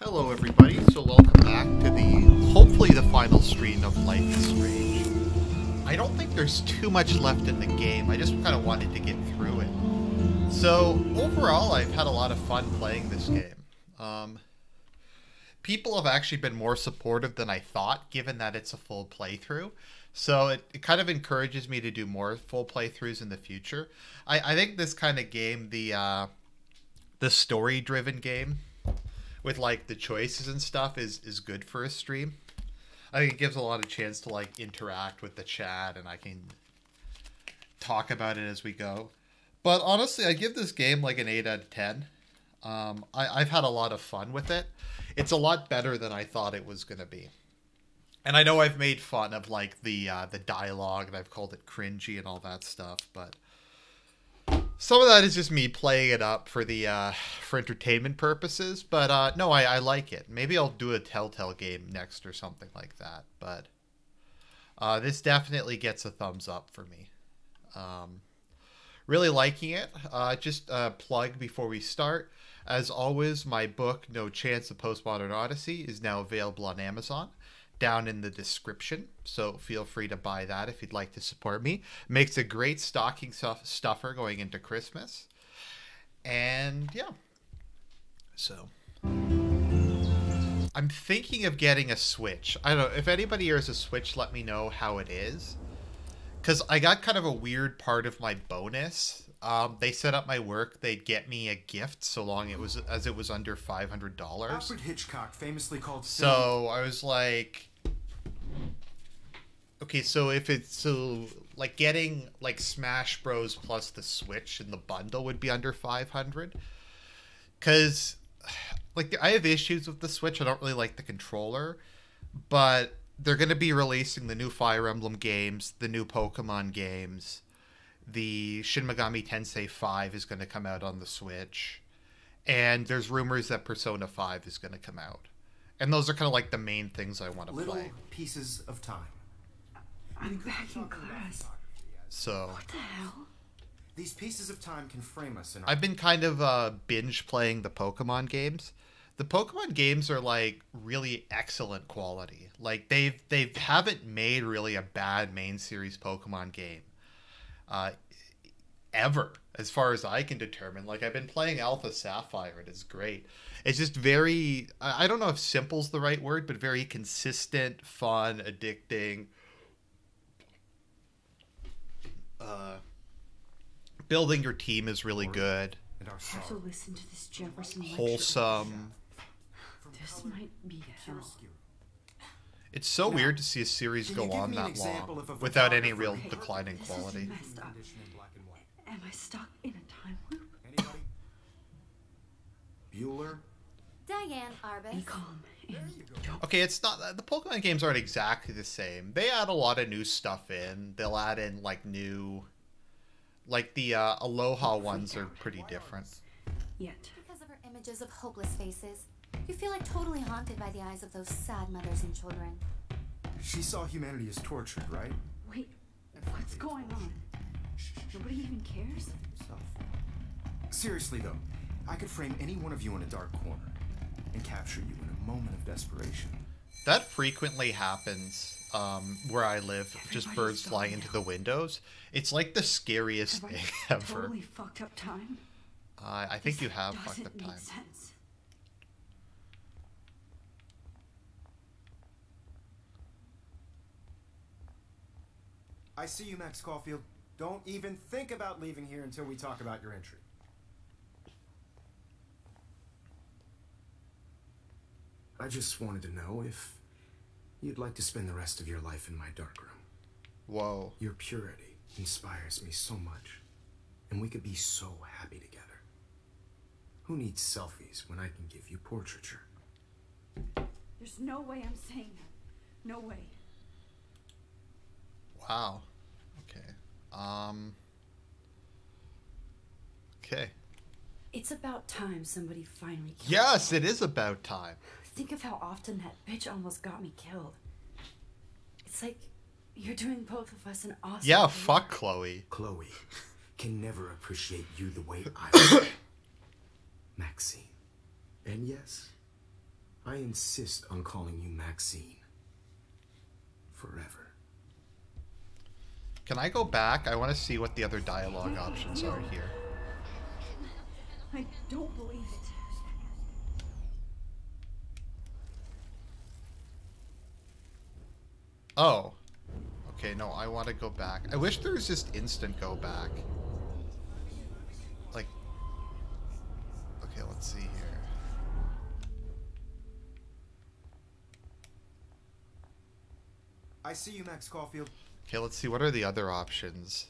Hello everybody, so welcome back to hopefully the final stream of Life is Strange. I don't think there's too much left in the game, I just kind of wanted to get through it. So, overall I've had a lot of fun playing this game. People have actually been more supportive than I thought, given that it's a full playthrough. So it kind of encourages me to do more full playthroughs in the future. I think this kind of game, the story-driven game, with like the choices and stuff is good for a stream. I think it gives a lot of chance to like interact with the chat and I can talk about it as we go. But honestly, I give this game like an 8 out of 10. I've had a lot of fun with it. It's a lot better than I thought it was going to be. And I know I've made fun of like the dialogue and I've called it cringy and all that stuff, but some of that is just me playing it up for for entertainment purposes. But no, I like it. Maybe I'll do a Telltale game next or something like that. But this definitely gets a thumbs up for me. Really liking it. Just a plug before we start. As always, my book, No Chance of Postmodern Odyssey, is now available on Amazon, down in the description. So feel free to buy that if you'd like to support me. Makes a great stocking stuffer going into Christmas. And yeah. So I'm thinking of getting a Switch. I don't know. If anybody here has a Switch, let me know how it is. Because I got kind of a weird part of my bonus. They set up my work. They'd get me a gift so long it was under $500. Alfred Hitchcock famously called. So I was like, okay, so if it's like getting like Smash Bros plus the Switch in the bundle would be under 500. Because like I have issues with the Switch. I don't really like the controller, but they're going to be releasing the new Fire Emblem games, the new Pokemon games. The Shin Megami Tensei 5 is going to come out on the Switch. And there's rumors that Persona 5 is going to come out. And those are kind of like the main things I want to play. Little pieces of time. I'm back in class. So what the hell? These pieces of time can frame us in our... I've been kind of binge playing the Pokemon games. The Pokemon games are like really excellent quality. Like they haven't made really a bad main series Pokemon game. Ever, as far as I can determine. Like I've been playing Alpha Sapphire, it is great. It's just very, I don't know if simple's the right word, but very consistent, fun, addicting. Building your team is really good. I have to listen to this Jefferson lecture. Wholesome. This might be hell. It's so weird to see a series go on that long without any real decline in quality. This is messed up. Am I stuck in a time loop? Anybody? Bueller? Diane Arbus. Be calm and don't. Okay, it's not, the Pokemon games aren't exactly the same. They add a lot of new stuff in. They'll add in like new, like the Aloha ones are pretty different. Yet. Because of her images of hopeless faces, you feel like totally haunted by the eyes of those sad mothers and children. She saw humanity as tortured, right? Wait, what's going on? Nobody even cares? Seriously though, I could frame any one of you in a dark corner and capture you in a moment of desperation. That frequently happens where I live, just birds flying into the windows. It's like the scariest thing ever. Totally fucked up time? I think you have fucked up Doesn't time. make sense. I see you, Max Caulfield. Don't even think about leaving here until we talk about your entry. I just wanted to know if you'd like to spend the rest of your life in my darkroom. Whoa. Your purity inspires me so much, and we could be so happy together. Who needs selfies when I can give you portraiture? There's no way I'm saying that. No way. Wow. Okay. Okay. It's about time somebody finally killed Yes, me. it is about time. Think of how often that bitch almost got me killed. It's like you're doing both of us an awesome Yeah, favor. fuck Chloe. Chloe can never appreciate you the way I do. Maxine. And yes, I insist on calling you Maxine. Forever. Can I go back? I want to see what the other dialogue options are here. I don't believe it. Oh. Okay, no, I want to go back. I wish there was just instant go back. Like... Okay, let's see here. I see you, Max Caulfield. Okay, let's see. What are the other options?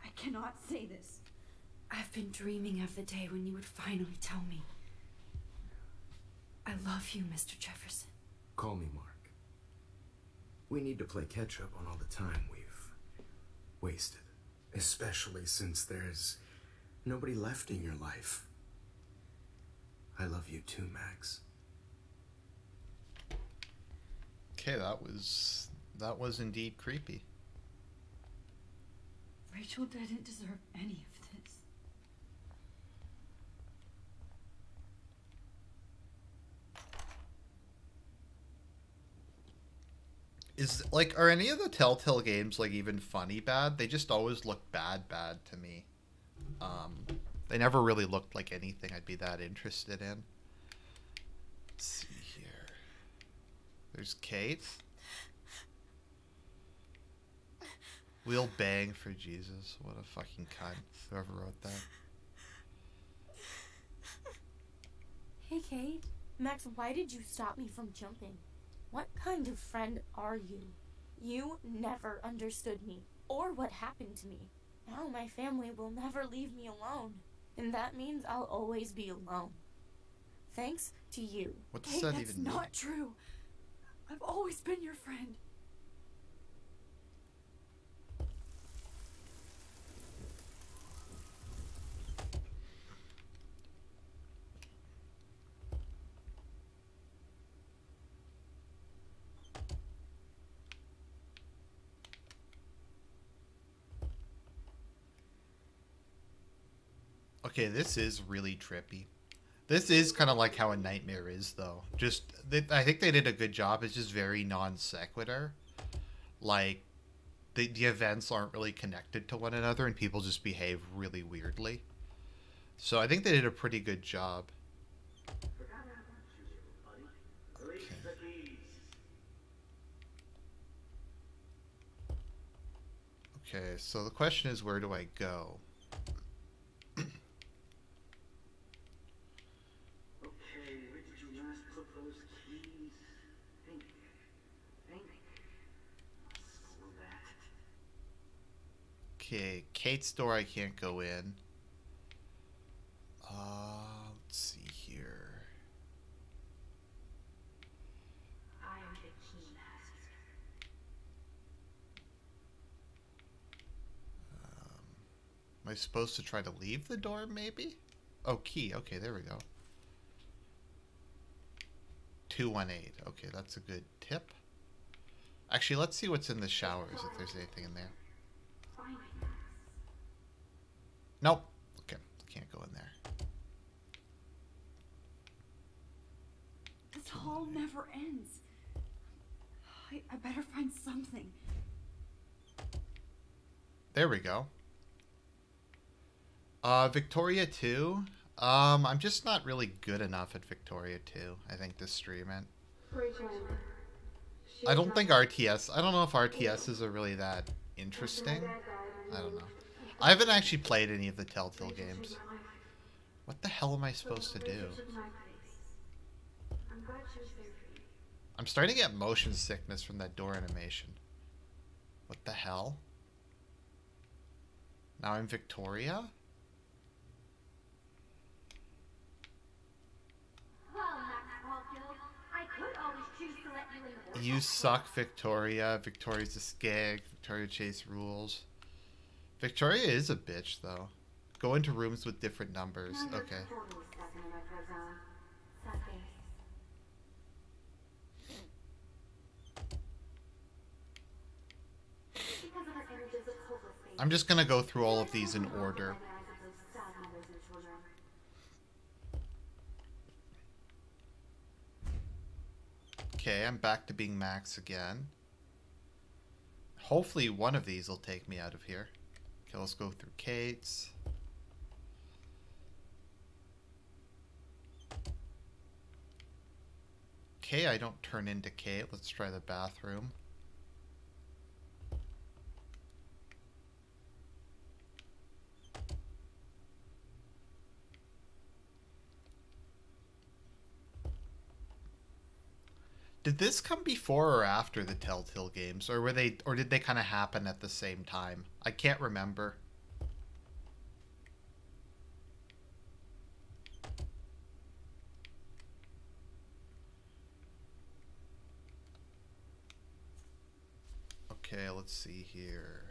I cannot say this. I've been dreaming of the day when you would finally tell me. I love you, Mr. Jefferson. Call me Mark. We need to play catch up on all the time we've wasted. Especially since there's nobody left in your life. I love you too, Max. Okay, that was indeed creepy. Rachel didn't deserve any of this. Is, like, are any of the Telltale games, like, even funny bad? They just always look bad to me. They never really looked like anything I'd be that interested in. Let's see here. There's Kate. We'll bang for Jesus. What a fucking cunt. Whoever wrote that. Hey, Kate. Max, why did you stop me from jumping? What kind of friend are you? You never understood me, or what happened to me. Now my family will never leave me alone, and that means I'll always be alone. Thanks to you. What does Kate, that that's even mean? not true. I've always been your friend. Okay, this is really trippy. This is kind of like how a nightmare is, though. Just, I think they did a good job. It's just very non sequitur. Like, the events aren't really connected to one another, and people just behave really weirdly. So I think they did a pretty good job. Okay, so the question is, where do I go? Okay, Kate's door I can't go in. Let's see here. I am the key master. Am I supposed to try to leave the door, maybe? Oh, key. Okay, there we go. 218. Okay, that's a good tip. Actually, let's see what's in the showers, if there's anything in there. Nope. Okay, can't go in there. This hall never ends. I better find something. There we go. Victoria 2. I'm just not really good enough at Victoria 2, I think, to stream it. I don't think RTS... I don't know if RTSs are really that interesting. I don't know. I haven't actually played any of the Telltale games. What the hell am I supposed to do? I'm starting to get motion sickness from that door animation. What the hell? Now I'm Victoria? You suck, Victoria. Victoria's a skag. Victoria chase rules. Victoria is a bitch, though. Go into rooms with different numbers. Okay. I'm just gonna go through all of these in order. Okay, I'm back to being Max again. Hopefully one of these will take me out of here. Okay, let's go through Kate's. Okay, I don't turn into Kate. Let's try the bathroom. Did this come before or after the Telltale games, or did they kind of happen at the same time? I can't remember. Okay, let's see here.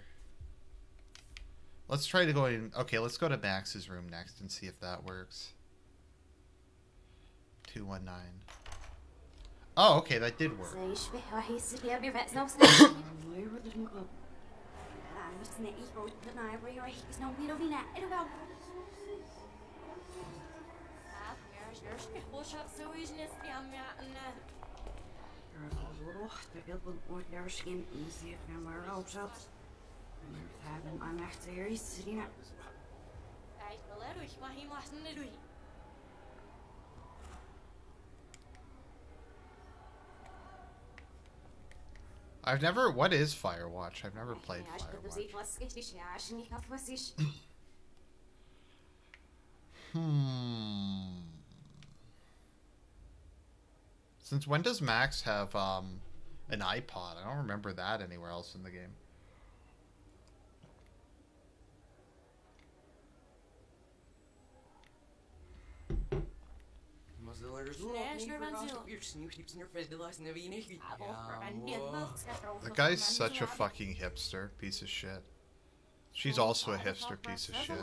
Let's try to go in. Okay, let's go to Max's room next and see if that works. 219. Oh, okay, that did work. I've never... What is Firewatch? I've never played Firewatch. Since when does Max have an iPod? I don't remember that anywhere else in the game. The guy's such a fucking hipster piece of shit. She's also a hipster piece of shit.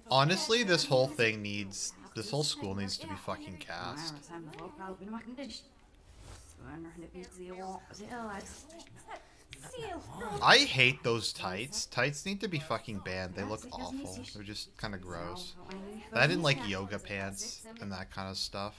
Honestly, this whole thing needs... This whole school needs to be fucking cast. I hate those tights. Tights need to be fucking banned. They look awful. They're just kind of gross. That and like yoga pants and that kind of stuff.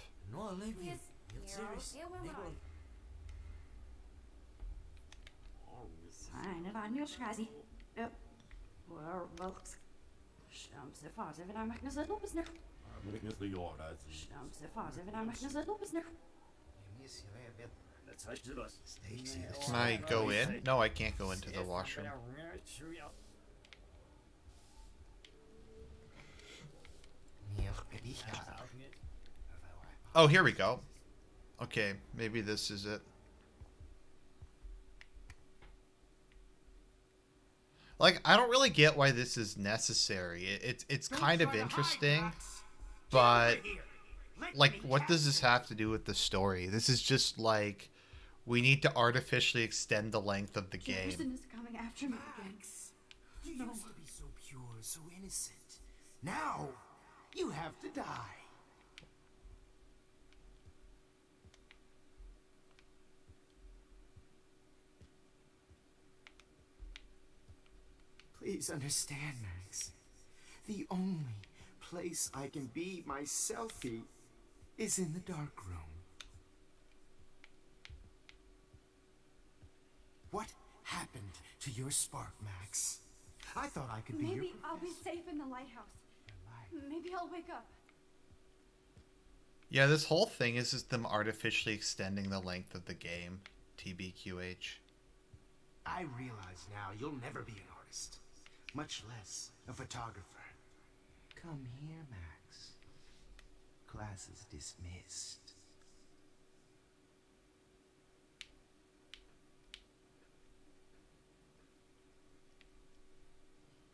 Can I go in? No, I can't go into the washroom. Oh, here we go. Okay, maybe this is it. Like, I don't really get why this is necessary. It's kind of interesting, but like, what does this have to do with the story? This is just like, we need to artificially extend the length of the game. Pearson is coming after me again. You used to be so pure, so innocent. Now, you have to die. Please understand, Max. The only place I can be myself is in the dark room. What happened to your spark, Max? I thought I could be your... Maybe I'll be safe in the lighthouse. Maybe I'll wake up. Yeah, this whole thing is just them artificially extending the length of the game. TBQH. I realize now you'll never be an artist, much less a photographer. Come here, Max. Class is dismissed.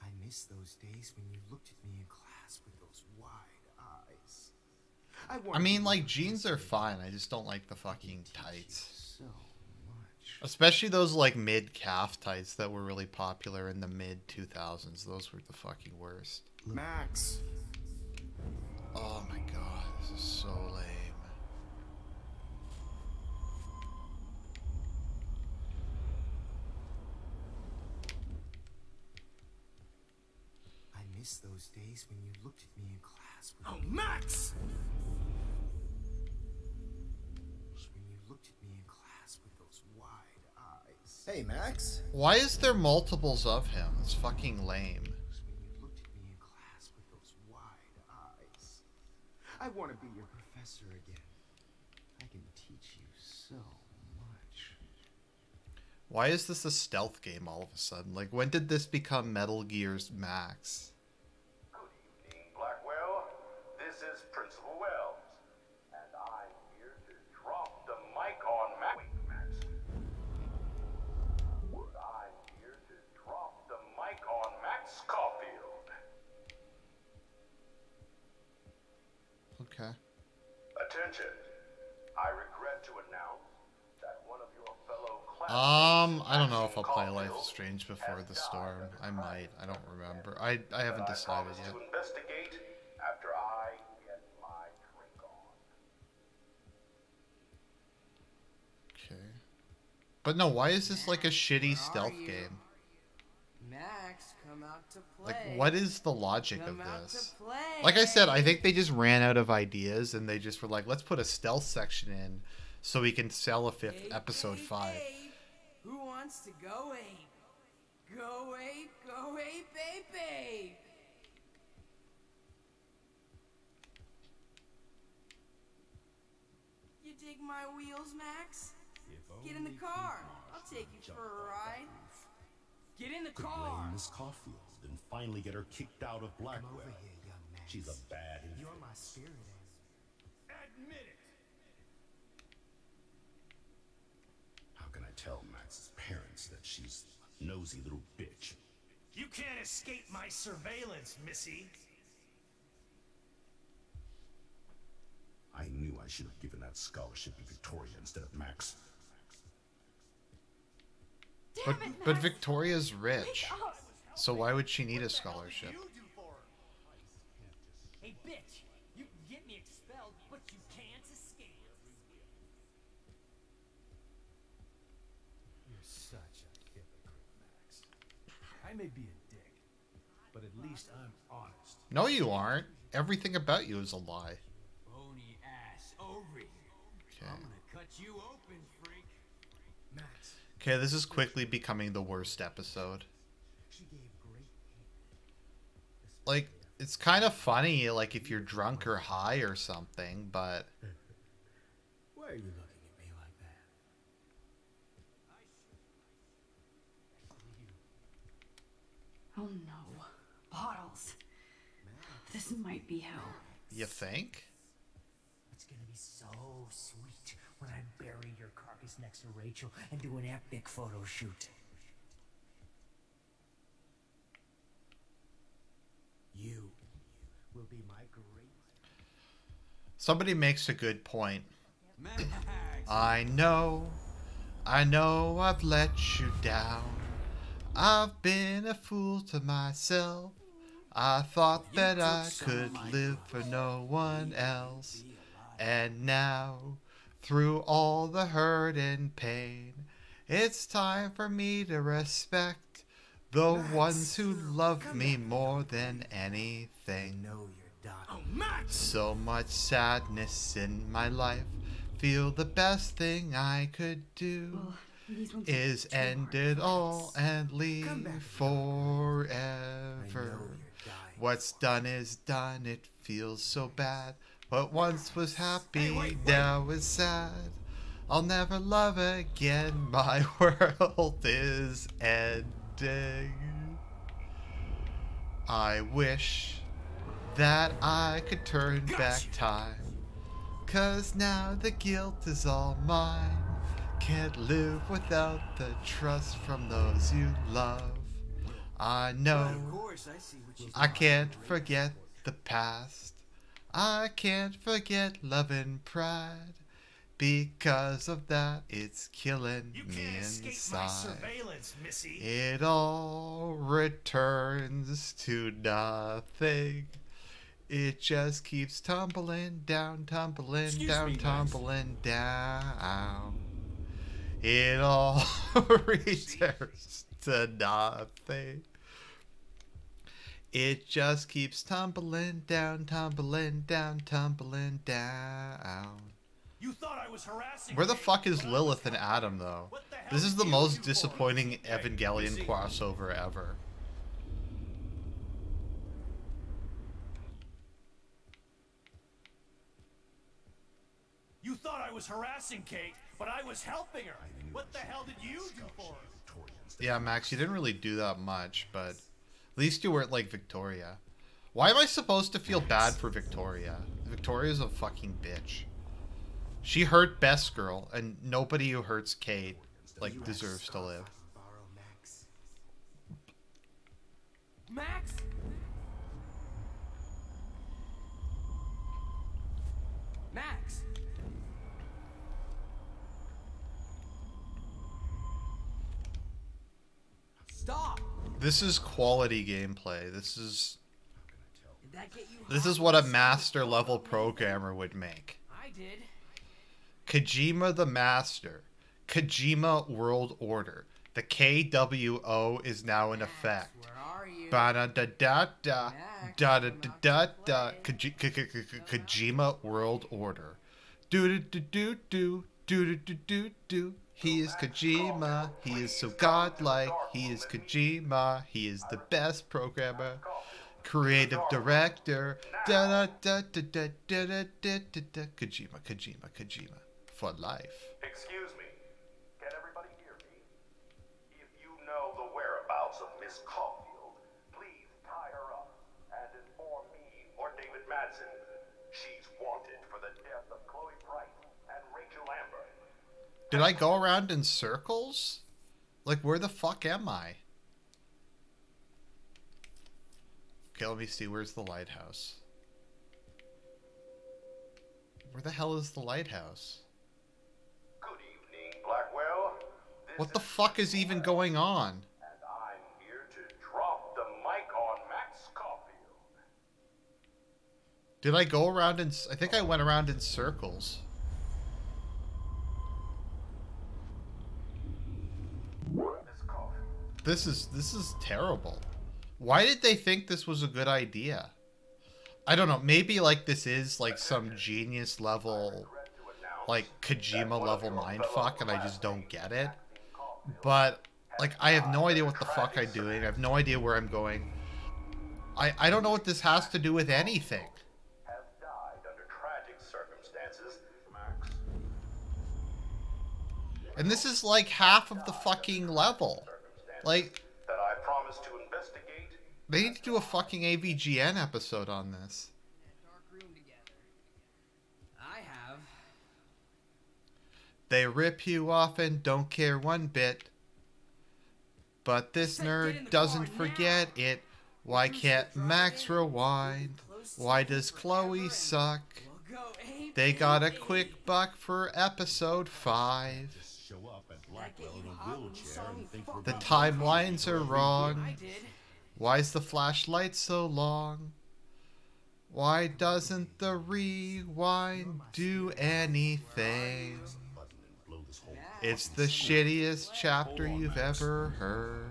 I miss those days when you looked at me in class with those wide eyes. I mean, like, jeans are fine. I just don't like the fucking tights. So much. Especially those, like, mid-calf tights that were really popular in the mid-2000s. Those were the fucking worst. Max. Oh my god, this is so lame. I miss those days when you looked at me in class with... Oh, Max! Hey, Max. Why is there multiples of him? It's fucking lame. When you looked at me in class with those wide eyes, I want to be your professor again. I can teach you so much. Why is this a stealth game all of a sudden? Like, when did this become Metal Gear's Max? Good evening, Blackwell. This is Principal Wells, and I'm here to drop the mic on Max. I'm here to drop the mic on Max Caulfield. Okay. Attention. I regret to announce that one of your fellow classmates, I don't know if I'll play Caulfield, Life is Strange before has the died storm. under I might. I don't crime. remember. I haven't But decided I promise yet. to investigate after I get my drink on. Okay. But no, why is this like a shitty stealth game? Max, come out to play. Like, what is the logic of Come out this? to play. Like I said, I think they just ran out of ideas and they just were like, let's put a stealth section in so we can sell a fifth Ape, episode ape, 5. ape. Who wants to go ape? Go ape, go ape, ape, ape. You dig my wheels, Max? Get in the car. I'll take you for a ride. Get in the Could car. blame Miss Caulfield and finally get her kicked out of Blackwell. Come over here, young Max. She's a bad You're influence. my spirit Admit it. How can I tell Max's parents that she's a nosy little bitch? You can't escape my surveillance, Missy. I knew I should have given that scholarship to Victoria instead of Max. But Victoria's rich. So why would she need a scholarship? Hey, bitch. You can get me expelled, but you can't escape. You're such a hypocrite, Max. I may be a dick, but at least I'm honest. No, you aren't. Everything about you is a lie. Bony ass over here. Okay. I'm gonna cut you open, freak. Max, Okay, this is quickly becoming the worst episode. she gave great Like, it's kind of funny, like, if you're drunk or high or something, but... Why are you looking at me like that? Oh no. Bottles. This might be hell. You think? It's gonna be so sweet when I bury your carcass next to Rachel and do an epic photo shoot. You will be my great... Somebody makes a good point. Max. I know I've let you down. I've been a fool to myself. I thought that I could live for no one else. And now, through all the hurt and pain, it's time for me to respect the ones who love me more than anything. know you're dying. So much sadness in my life. Feel the best thing I could do Well, these ones are is too end hard it for all us. and leave Come back. I know forever. you're dying. What's done is done. It feels so bad. What once was happy Hey, wait. now is sad. I'll never love again. My world is ending. I wish that I could turn back time. 'Cause now the guilt is all mine. Can't live without the trust from those you love. I know course, I see what you I can't forget the past. I can't forget love and pride. Because of that, it's killing You me can't escape my inside. surveillance, Missy. It all returns to nothing. It just keeps tumbling down, tumbling Excuse down, me, guys. tumbling down. It all returns to nothing. It just keeps tumbling down, tumbling down, tumbling down. You thought I was harassing Where the me, fuck is but I Lilith was and helping Adam, you. though? What the hell This is did the you most do for me? disappointing Hey, Evangelion Missy. crossover ever. You thought I was harassing Kate, but I was helping her. What the hell did you do for her? Yeah, Max, you didn't really do that much, but at least you weren't like Victoria. Why am I supposed to feel bad for Victoria? Victoria's a fucking bitch. She hurt Best Girl, and nobody who hurts Kate, like, deserves to live. Max? Max? Stop! This is quality gameplay. This is Did that get you this hot? is what a master level programmer would make. I did. Kojima the Master. Kojima World Order. The KWO is now in effect. Where are you? Ba-da-da-da-da. Da-da-da-da-da. Kojima World Order. Do-do-do-do-do. Do-do-do-do-do. He is Kojima. He is so godlike. He is Kojima. He is the best programmer. Creative director. Da-da-da-da-da-da-da-da-da. Kojima, Kojima, Kojima. For life. Excuse me. Can everybody hear me? If you know the whereabouts of Miss Caulfield, please tie her up and inform me or David Madsen. She's wanted for the death of Chloe Bright and Rachel Lambert. Did I go around in circles? Like, where the fuck am I? Okay, let me see. Where's the lighthouse? Where the hell is the lighthouse? Good evening, Blackwell. What the fuck is even going on? And I'm here to drop the mic on Max Caulfield. Did I go around in... I think I went around in circles. Miss Caulfield. This is terrible. Why did they think this was a good idea? I don't know. Maybe like this is like some genius level, like Kojima level mindfuck, and I just don't get it. But like I have no idea what the fuck I'm doing. I have no idea where I'm going. I don't know what this has to do with anything. Has died under tragic circumstances, Max. And this is like half of the fucking level. Like, That I promise to investigate. they need to do a fucking AVGN episode on this. Dark room together. I have. They rip you off and don't care one bit. But this nerd doesn't forget it. Why can't Max rewind? Why does Chloe suck? We'll go ape. They got a quick buck for episode 5. Show up at Blackwell in a wheelchair and think we're The being timelines are I wrong. did. Why's the flashlight so long? Why doesn't the rewind do anything? button and blow this whole It's the shittiest chapter you've ever heard.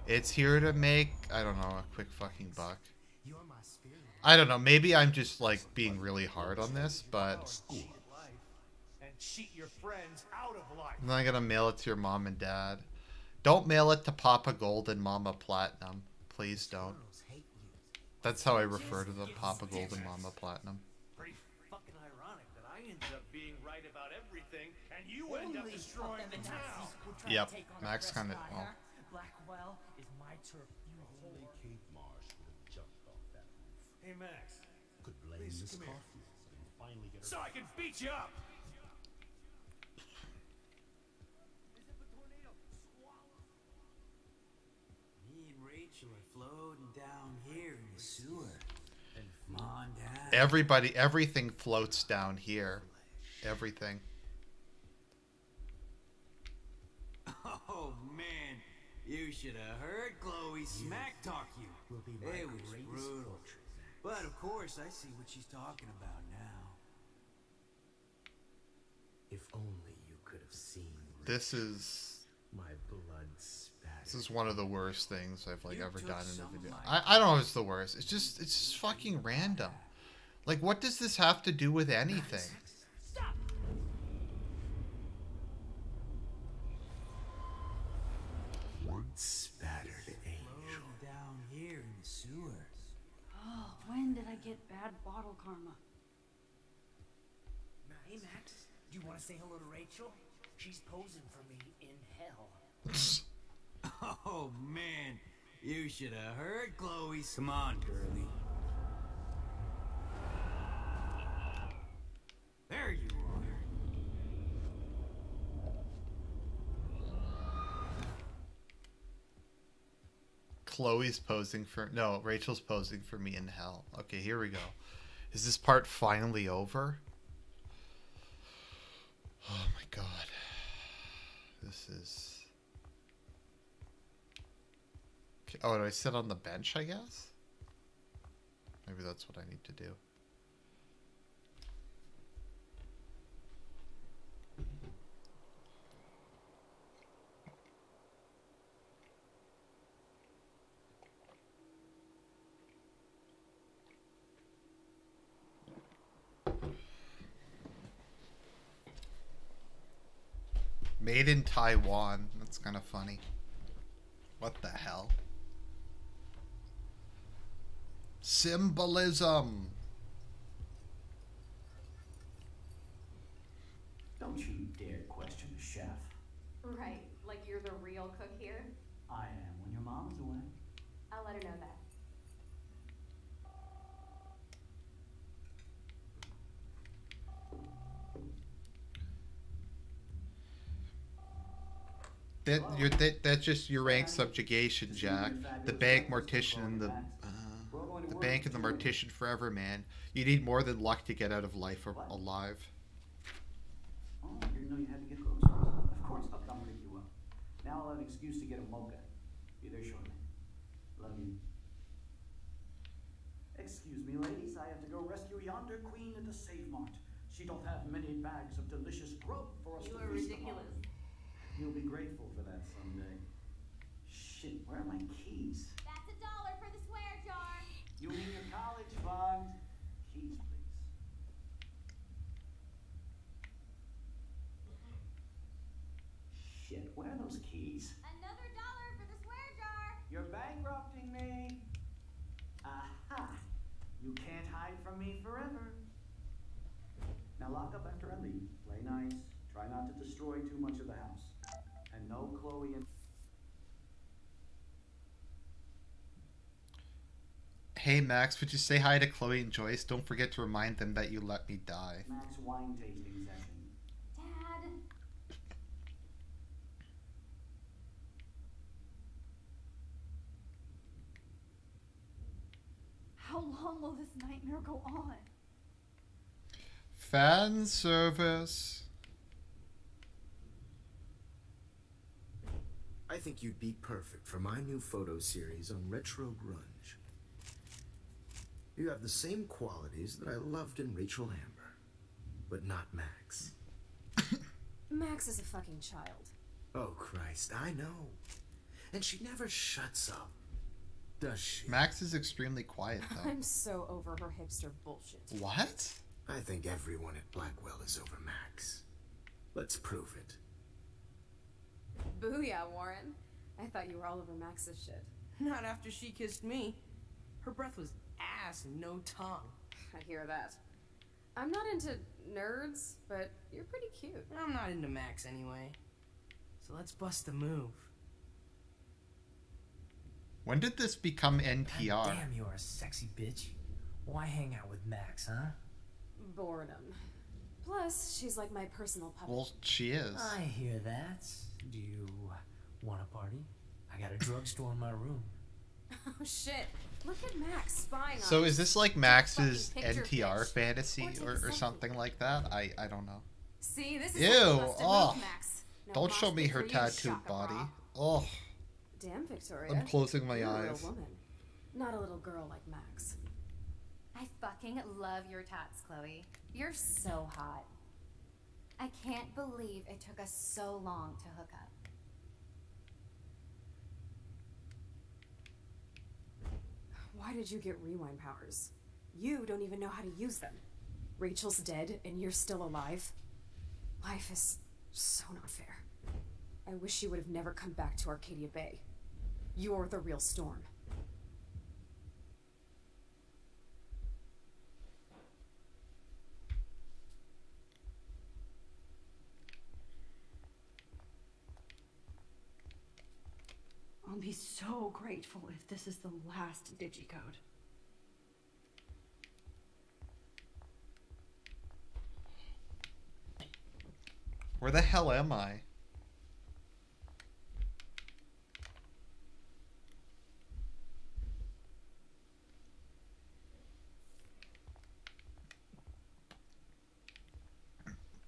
It's here to make, I don't know, a quick fucking buck. You're my spirit. I don't know, maybe I'm just like being really hard on this, but Cheat life and cheat your friends out of life. I'm not gonna mail it to your mom and dad. Don't mail it to Papa Gold and Mama Platinum. Please don't. Girls hate you. That's how I refer to them, Papa Gold and Mama Platinum. Pretty fucking ironic that I ended up being right about everything and you end up destroying the town. Yep, Max kind of. Well, Blackwell is my turf. You Only Kate Marsh would have jumped off that roof. Hey, Max. Could blame Please, Miss come here. Caulfield and finally get her. So I can beat you up. Me and Rachel are floating down here in the sewer. Come on down. everybody, everything floats down here. Everything. Oh man, you should have heard Chloe smack talk you. It was brutal. But of course, I see what she's talking about now. If only you could have seen This is my blood spatter. this is one of the worst things I've like You ever took done in some a video. of I don't know if it's the worst. It's just fucking random. Like, what does this have to do with anything? Stop! get bad bottle karma. Hey, Max, do you want to say hello to Rachel? She's posing for me in hell. Oh, man. You should have heard Chloe's. Come on, girlie. There you are. Chloe's posing for... No, Rachel's posing for me in hell. Okay, here we go. Is this part finally over? Oh my god. This is... Okay. Oh, do I sit on the bench, I guess? Maybe that's what I need to do. Made in Taiwan. That's kind of funny. What the hell? Symbolism. Don't you dare question the chef. Right, like you're the real cook here? I am when your mom is away. I'll let her know that. That's just your rank subjugation, Jack. The bank mortician and the bank and the mortician forever, man. You need more than luck to get out of life alive. Oh, I didn't know you had to get groceries. Of course, I'll come pick you up. Now I'll have an excuse to get a mocha. Be there shortly. Love you. Excuse me, ladies. I have to go rescue yonder queen at the Save Mart. She don't have many bags of delicious grub for us to feast upon. You are ridiculous. You'll be grateful for that someday. Shit, where are my keys? That's $1 for the swear jar. You mean your college fund? Keys, please. Shit, where are those keys? Another $1 for the swear jar. You're bankrupting me. Aha. You can't hide from me forever. Now lock up after I leave. Play nice. Try not to destroy too much of the house. And no Chloe and... Hey Max, would you say hi to Chloe and Joyce? Don't forget to remind them that you let me die. Max wine tasting session. Dad. How long will this nightmare go on? Fan service. I think you'd be perfect for my new photo series on retro grunge. You have the same qualities that I loved in Rachel Amber, but not Max. Max is a fucking child. Oh Christ, I know. And she never shuts up, does she? Max is extremely quiet though. I'm so over her hipster bullshit. What? I think everyone at Blackwell is over Max. Let's prove it. Booyah, Warren. I thought you were all over Max's shit. Not after she kissed me. Her breath was ass and no tongue. I hear that. I'm not into nerds, but you're pretty cute. I'm not into Max anyway. So let's bust a move. When did this become NPR? God damn, you're a sexy bitch. Why hang out with Max, huh? Boredom. Plus, she's like my personal puppet. Well, she is. I hear that. Do you want a party? I got a drugstore in my room. Oh shit. Look at Max spying on So us. is this like Max's Fucking picture, NTR bitch. fantasy Or or something like that? I don't know. See, this is Ew, how you bust a oh. move, Max. No Don't show mosh me pit her for you, tattooed Shaka body. Bra. Oh. Damn, Victoria. I'm closing my You're a real eyes. woman. Not a little girl like Max. I fucking love your tats, Chloe. You're so hot. I can't believe it took us so long to hook up. Why did you get rewind powers? You don't even know how to use them. Rachel's dead and you're still alive. Life is so not fair. I wish you would have never come back to Arcadia Bay. You're the real Storm. I'll be so grateful if this is the last digicode. Where the hell am I?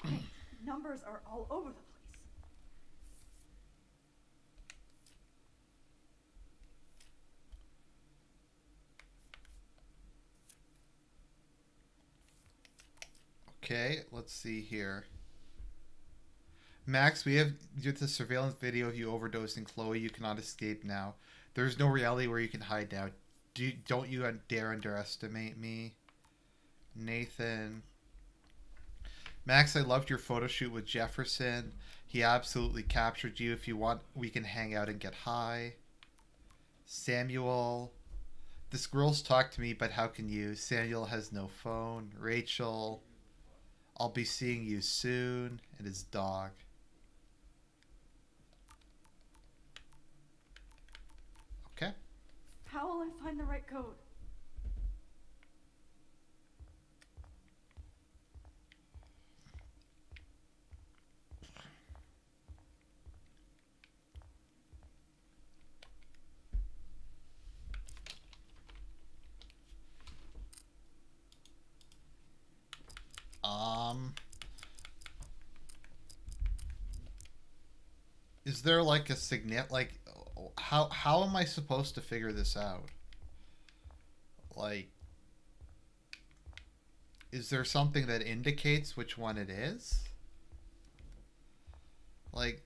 Great. Numbers are all over the place. Okay, let's see here. Max, we have the surveillance video of you overdosing Chloe. You cannot escape now. There's no reality where you can hide now. Don't you dare underestimate me. Nathan. Max, I loved your photo shoot with Jefferson. He absolutely captured you. If you want, we can hang out and get high. Samuel. This girl's talked to me, but how can you? Samuel has no phone. Rachel. I'll be seeing you soon. And his dog. Okay. How will I find the right code? Is there like a how am I supposed to figure this out? Like, is there something that indicates which one it is? Like,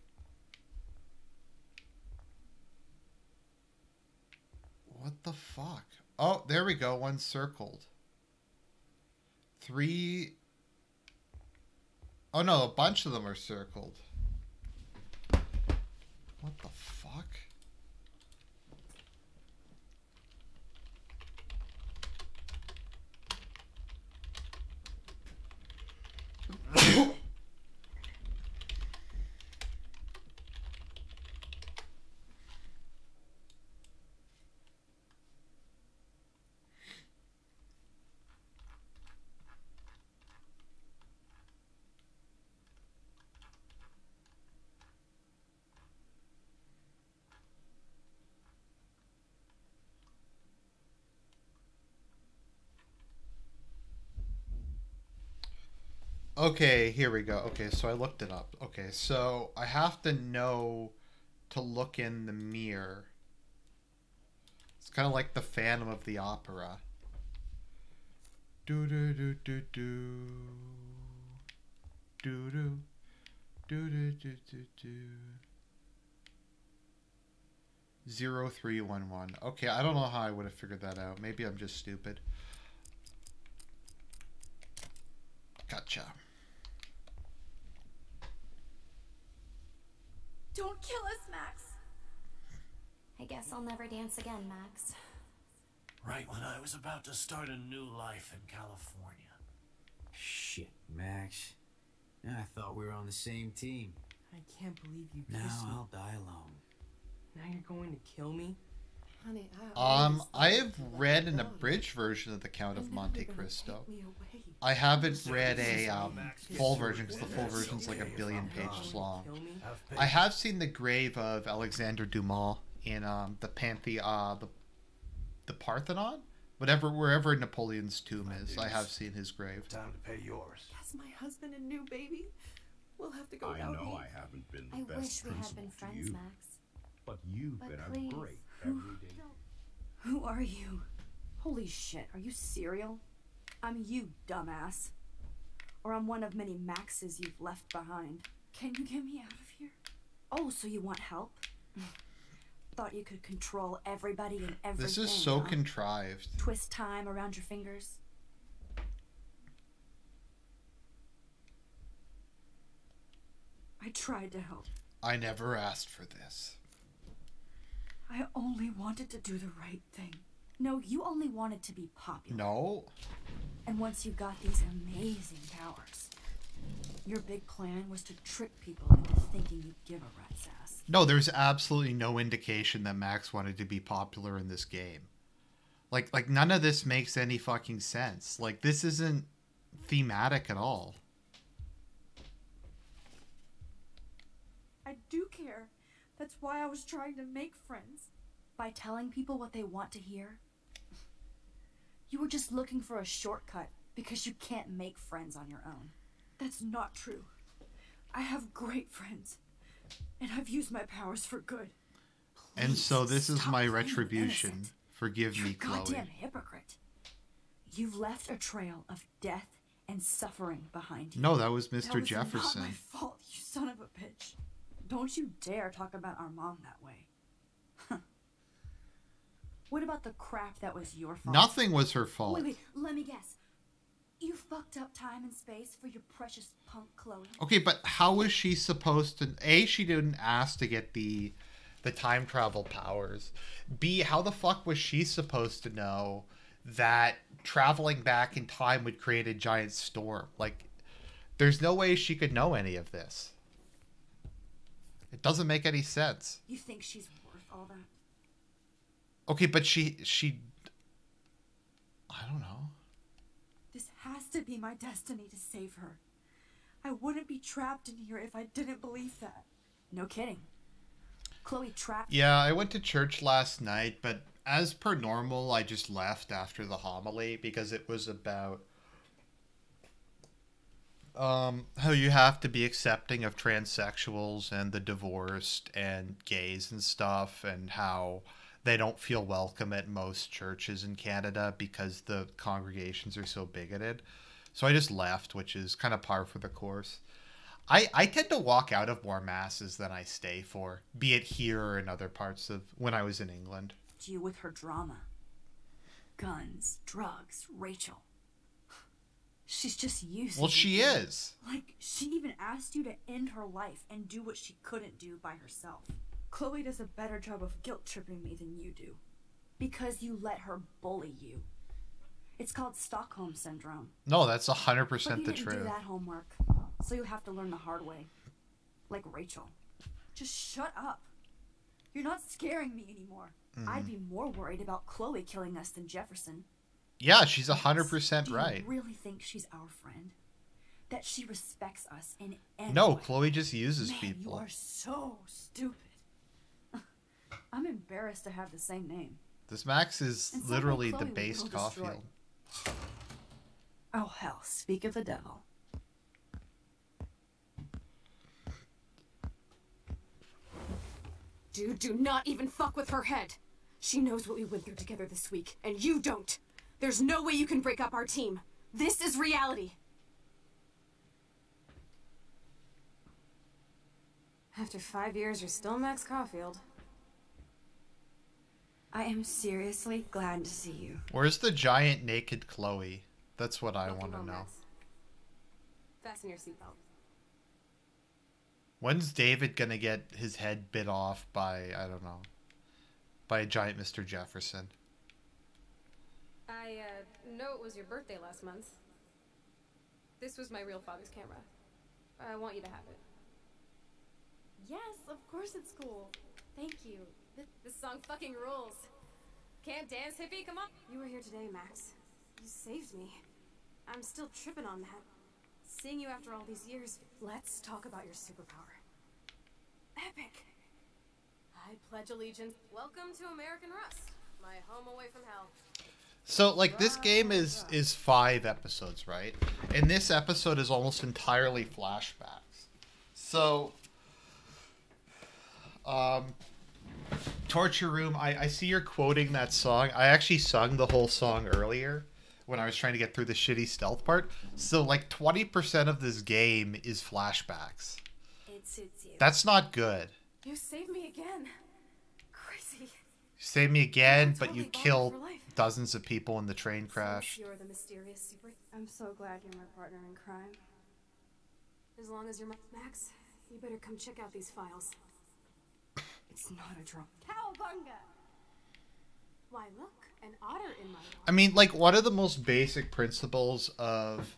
what the fuck? Oh, there we go. One circled. 3. Oh no, a bunch of them are circled. What the fuck? Okay, here we go. Okay, so I looked it up. Okay, so I have to know to look in the mirror. It's kind of like the Phantom of the Opera. Do do do do do. Do do. Do do do do do. 0311. Okay, I don't know how I would have figured that out. Maybe I'm just stupid. Gotcha. Don't kill us, Max. I guess I'll never dance again, Max. Right when I was about to start a new life in California. Shit, Max. I thought we were on the same team. I can't believe you Now kissed me. I'll die alone. Now you're going to kill me? Honey, I have read an abridged version of The Count of Monte Cristo. I haven't read a full version because the full version's like 1 billion pages long. I have seen the grave of Alexander Dumas in the Parthenon, wherever Napoleon's tomb is. I have seen his grave. Time to pay yours. Yes, my husband and new baby. We'll have to go I without know me. I haven't been I the best wish we had principal been to friends, you, Max. but you've But been please. a great everyday. Who are you? Holy shit, are you serial? I'm you, dumbass. Or I'm one of many Maxes you've left behind. Can you get me out of here? Oh, so you want help? Thought you could control everybody and everything. This is so huh? contrived. Twist time around your fingers. I tried to help. I never asked for this. I only wanted to do the right thing. No, you only wanted to be popular. No. And once you got these amazing powers, your big plan was to trick people into thinking you'd give a rat's ass. No, there's absolutely no indication that Max wanted to be popular in this game. Like none of this makes any fucking sense. Like, this isn't thematic at all. I do care. That's why I was trying to make friends. By telling people what they want to hear. You were just looking for a shortcut because you can't make friends on your own. That's not true. I have great friends. And I've used my powers for good. And so this is my retribution. Forgive me, Chloe. Goddamn hypocrite. You've left a trail of death and suffering behind you. No, that was Mr. That was Jefferson. not my fault, you son of a bitch. Don't you dare talk about our mom that way. What about the crap that was your fault? Nothing was her fault. Wait, let me guess. You fucked up time and space for your precious punk Chloe. Okay, but how was she supposed to... A, she didn't ask to get the time travel powers. B, how the fuck was she supposed to know that traveling back in time would create a giant storm? Like, there's no way she could know any of this. It doesn't make any sense. You think she's worth all that? Okay, but she... I don't know. This has to be my destiny to save her. I wouldn't be trapped in here if I didn't believe that. No kidding. Chloe trapped... Yeah, I went to church last night, but as per normal, I just left after the homily because it was about how you have to be accepting of transsexuals and the divorced and gays and stuff, and how they don't feel welcome at most churches in Canada because the congregations are so bigoted. So I just left, which is kind of par for the course. I tend to walk out of more masses than I stay for, be it here or in other parts of when I was in England. You with her drama. Guns, drugs, Rachel. She's just using Well, she is. Like, she even asked you to end her life and do what she couldn't do by herself. Chloe does a better job of guilt-tripping me than you do. Because you let her bully you. It's called Stockholm Syndrome. No, that's 100% But you the didn't truth. do that homework, so you'll have to learn the hard way. Like Rachel. Just shut up. You're not scaring me anymore. I'd be more worried about Chloe killing us than Jefferson. Yeah, she's 100% right. Do you really think she's our friend? That she respects us in any No, way? Chloe just uses Man, people. You are so stupid. I'm embarrassed to have the same name. This Max is And someday literally Chloe the will base destroy. Caulfield. Oh hell, speak of the devil. Dude, do not even fuck with her head. She knows what we went through together this week, and you don't. There's no way you can break up our team. This is reality. After 5 years, you're still Max Caulfield. I am seriously glad to see you. Where's the giant naked Chloe? That's what I want to know. Fasten your seatbelt. When's David gonna get his head bit off by, I don't know, by a giant Mr. Jefferson? I know it was your birthday last month. This was my real father's camera. I want you to have it. Yes, of course it's cool. Thank you. This song fucking rules. Can't dance, hippie? Come on. You were here today, Max. You saved me. I'm still tripping on that. Seeing you after all these years. Let's talk about your superpower. Epic. I pledge allegiance. Welcome to American Rust, my home away from hell. So, like, this game is 5 episodes, right? And this episode is almost entirely flashbacks. So, Torture Room, I see you're quoting that song. I actually sung the whole song earlier when I was trying to get through the shitty stealth part. So, like, 20% of this game is flashbacks. It suits you. That's not good. You saved me again. Crazy. You saved me again, but totally you bought it killed for life. dozens of people in the train crash. You're the mysterious super. I'm so glad you're my partner in crime. As long as you're Max, you better come check out these files. It's not a drum. Cowabunga! Why, look, an otter in my... I mean, like, one of the most basic principles of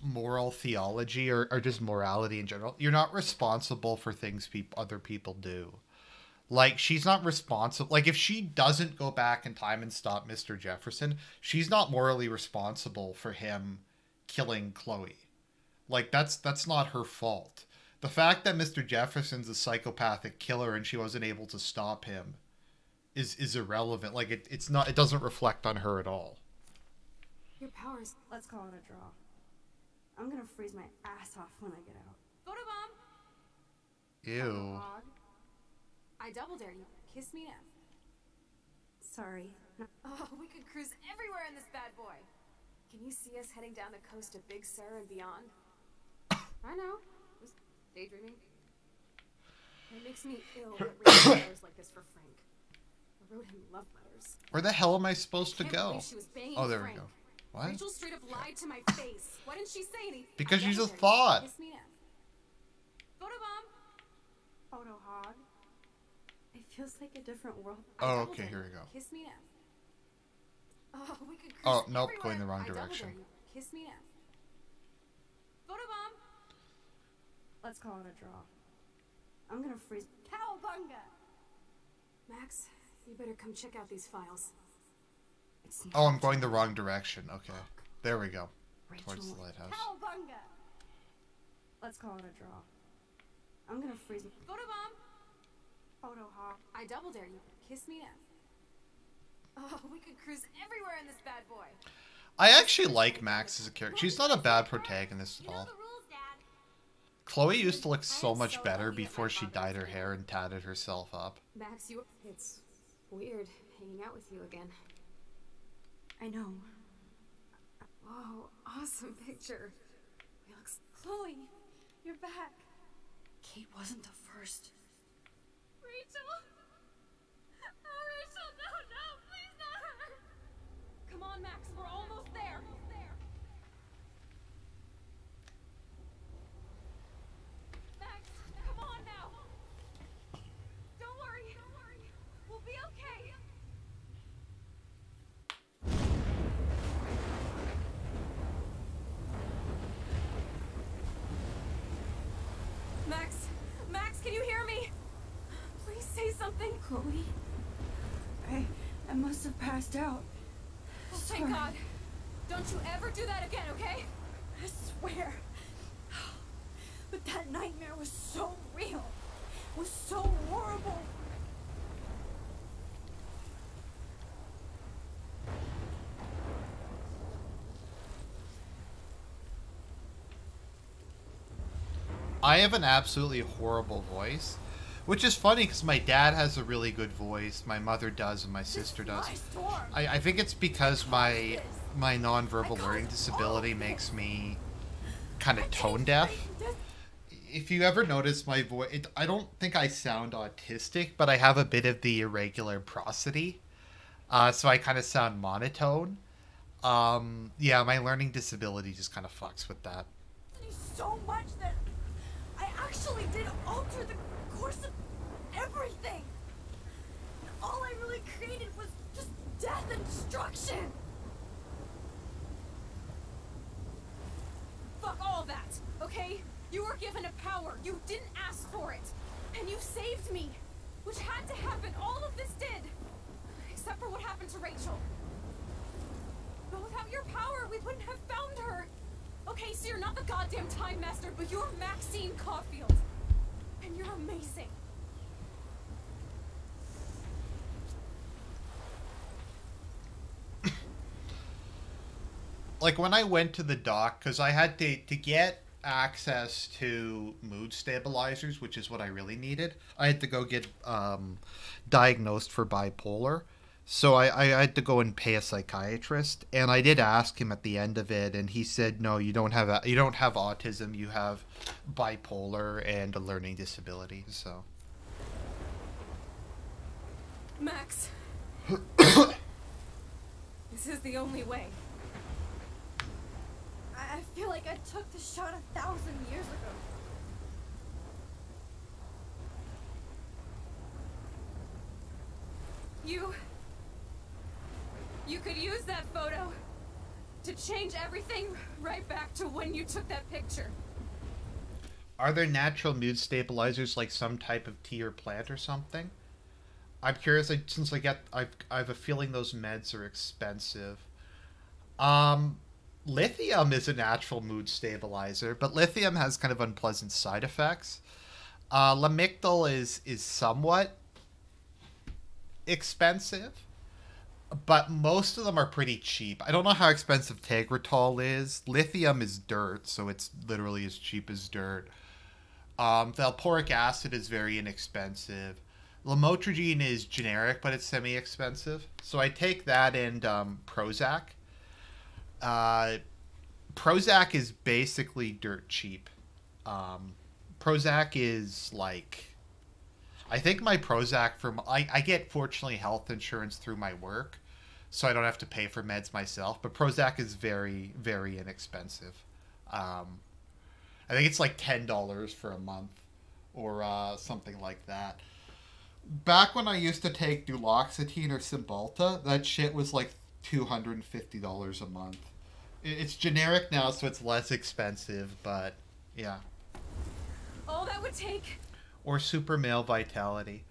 moral theology or just morality in general. You're not responsible for things other people do. Like, she's not responsible. Like, if she doesn't go back in time and stop Mr. Jefferson, she's not morally responsible for him killing Chloe. Like, that's not her fault. The fact that Mr. Jefferson's a psychopathic killer and she wasn't able to stop him is irrelevant. Like, it doesn't reflect on her at all. Your powers. Let's call it a draw. I'm gonna freeze my ass off when I get out. Photobomb! Ew. I double dare you. Kiss me now. Sorry. Oh, we could cruise everywhere in this bad boy. Can you see us heading down the coast of Big Sur and beyond? I know. Just daydreaming. It makes me ill that reading letters like this for Frank. I wrote him love letters. Where the hell am I supposed to Can't go? believe she was banging Oh, there Frank. we go. What? Rachel straight up lied to my face. Why didn't she say anything? Because she's a double dare you. thought. Kiss me now. Photobomb! Photo hog. It feels like a different world. Oh, okay, here we go. Kiss me now. Oh, we could cruise Oh, nope, everywhere. going the wrong I double direction. dare you. Kiss me now. Photobomb! Let's call it a draw. I'm gonna freeze. Cowabunga! Max, you better come check out these files. Oh, I'm going the wrong direction. Okay. There we go. Towards the lighthouse. Cowabunga! Let's call it a draw. I'm gonna freeze. Photobomb! Photo hog. I double dare you. Kiss me now. Oh, we could cruise everywhere in this bad boy. I actually like Max as a character. She's not a bad protagonist at all. Chloe used to look so much better before she dyed her hair and tatted herself up. Max, it's weird hanging out with you again. I know. Whoa, awesome picture. We look Chloe, you're back. Kate wasn't the first. Rachel! Oh, Rachel, no, please not her! Come on, Max, we're almost there. Max, come on now. Don't worry. We'll be okay. Max, can you hear me? Please say something. Chloe? I must have passed out. Oh, thank God. Don't you ever do that again, okay? I swear. But that nightmare was so real. Was so horrible. I have an absolutely horrible voice, which is funny because my dad has a really good voice, my mother does, and my sister does. I think it's because my nonverbal learning disability makes me kind of tone deaf. If you ever notice my voice, I don't think I sound autistic, but I have a bit of the irregular prosody, so I kind of sound monotone. Yeah, my learning disability just kind of fucks with that. So much that I actually did alter the course of everything. All I really created was just death and destruction. Fuck all that, okay? You were given a power. You didn't ask for it. And you saved me. Which had to happen. All of this did. Except for what happened to Rachel. But without your power, we wouldn't have found her. Okay, so you're not the goddamn Time Master, but you're Maxine Caulfield. And you're amazing. Like, when I went to the doc, because I had to get access to mood stabilizers, which is what I really needed, I had to go get diagnosed for bipolar. So I had to go and pay a psychiatrist, and I did ask him at the end of it, and he said, no, you don't have autism, you have bipolar and a learning disability. So Max. This is the only way. I feel like I took the shot 1,000 years ago. You could use that photo To change everything right back to when you took that picture. Are there natural mood stabilizers like some type of tea or plant or something? I'm curious, since I have a feeling those meds are expensive. Lithium is a natural mood stabilizer, but lithium has kind of unpleasant side effects. Lamictal is somewhat expensive, but most of them are pretty cheap. I don't know how expensive Tegretol is. Lithium is dirt, so it's literally as cheap as dirt. Valproic acid is very inexpensive. Lamotrigine is generic, but it's semi-expensive. So I take that and Prozac. Prozac is basically dirt cheap. Prozac is like... I think my Prozac I get, fortunately, health insurance through my work, so I don't have to pay for meds myself. But Prozac is very, very inexpensive. I think it's like $10 for a month or something like that. Back when I used to take duloxetine or Cymbalta, that shit was like $250 a month. It's generic now, so it's less expensive, but yeah. All that would take... Or super male vitality.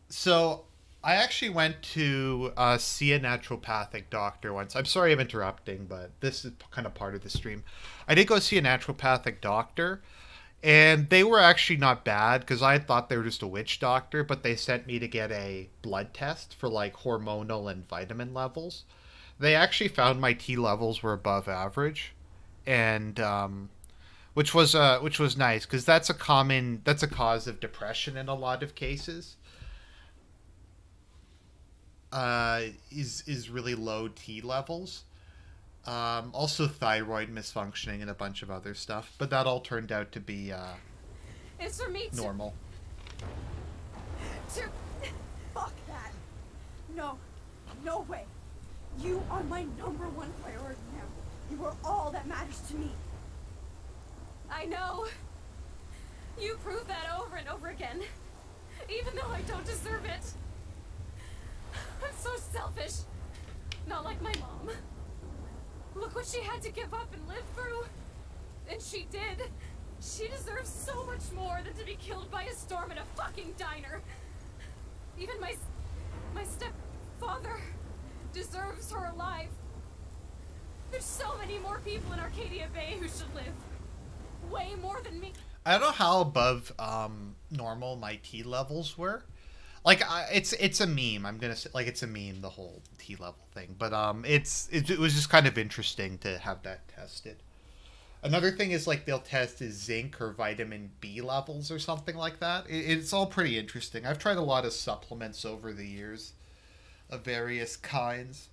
So I actually went to see a naturopathic doctor once. I'm sorry I'm interrupting, but this is kind of part of the stream. I did go see a naturopathic doctor, and they were actually not bad, because I thought they were just a witch doctor, but they sent me to get a blood test for like hormonal and vitamin levels. They actually found my T levels were above average, and which was nice, because that's a cause of depression in a lot of cases. Is really low T levels. Also thyroid misfunctioning and a bunch of other stuff, but that all turned out to be it's for me normal. Fuck that. No. No way. You are my #1 priority now. You are all that matters to me. I know. You prove that over and over again. Even though I don't deserve it. I'm so selfish. Not like my mom. Look what she had to give up and live through. And she did. She deserves so much more than to be killed by a storm in a fucking diner. Even my stepfather deserves her alive. There's so many more people in Arcadia Bay who should live. Way more than me. I don't know how above normal my T levels were. Like it's a meme. I'm gonna say, like, it's a meme, the whole T level thing. But it was just kind of interesting to have that tested. Another thing is, like, they'll test is zinc or vitamin B levels or something like that. It's all pretty interesting. I've tried a lot of supplements over the years of various kinds.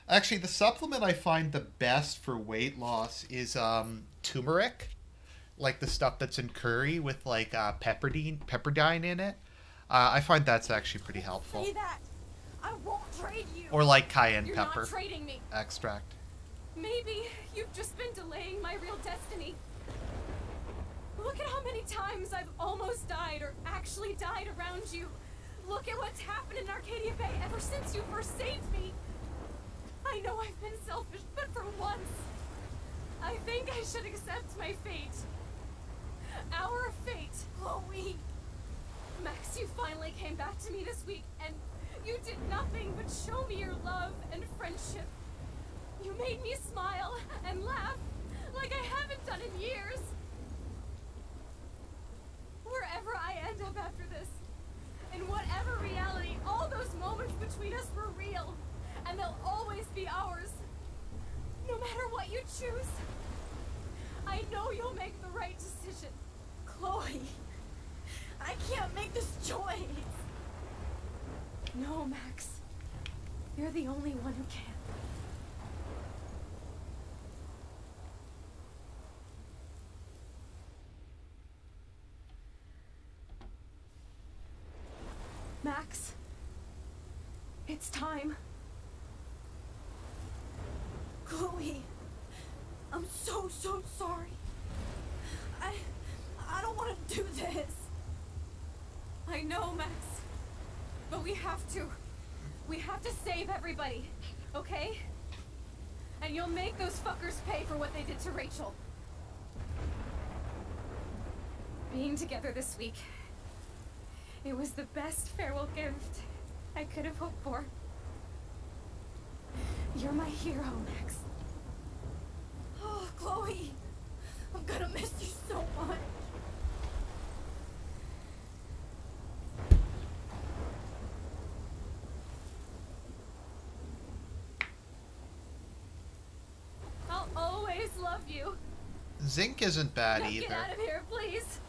Actually, the supplement I find the best for weight loss is turmeric, like the stuff that's in curry with like pepperdine in it. I find that's actually pretty helpful. Say that. I won't trade you. Or like cayenne You're pepper not trading me. extract. Maybe you've just been delaying my real destiny. Look at how many times I've almost died or actually died around you. Look at what's happened in Arcadia Bay ever since you first saved me. I know I've been selfish, but for once, I think I should accept my fate. Our fate. Chloe. Max, you finally came back to me this week, and you did nothing but show me your love and friendship. You made me smile and laugh like I haven't done in years. Wherever I end up after this, in whatever reality, all those moments between us were real, and they'll always be ours. No matter what you choose, I know you'll make the right decision. Chloe, I can't make this choice. No, Max. You're the only one who can. Max, it's time. Chloe, I'm so sorry. I don't want to do this. I know, Max. But we have to. We have to save everybody, okay? And you'll make those fuckers pay for what they did to Rachel. Being together this week, it was the best farewell gift I could have hoped for. You're my hero, Max. Oh, Chloe, I'm gonna miss you so much. I'll always love you. Zinc isn't bad Now either. get out of here, please.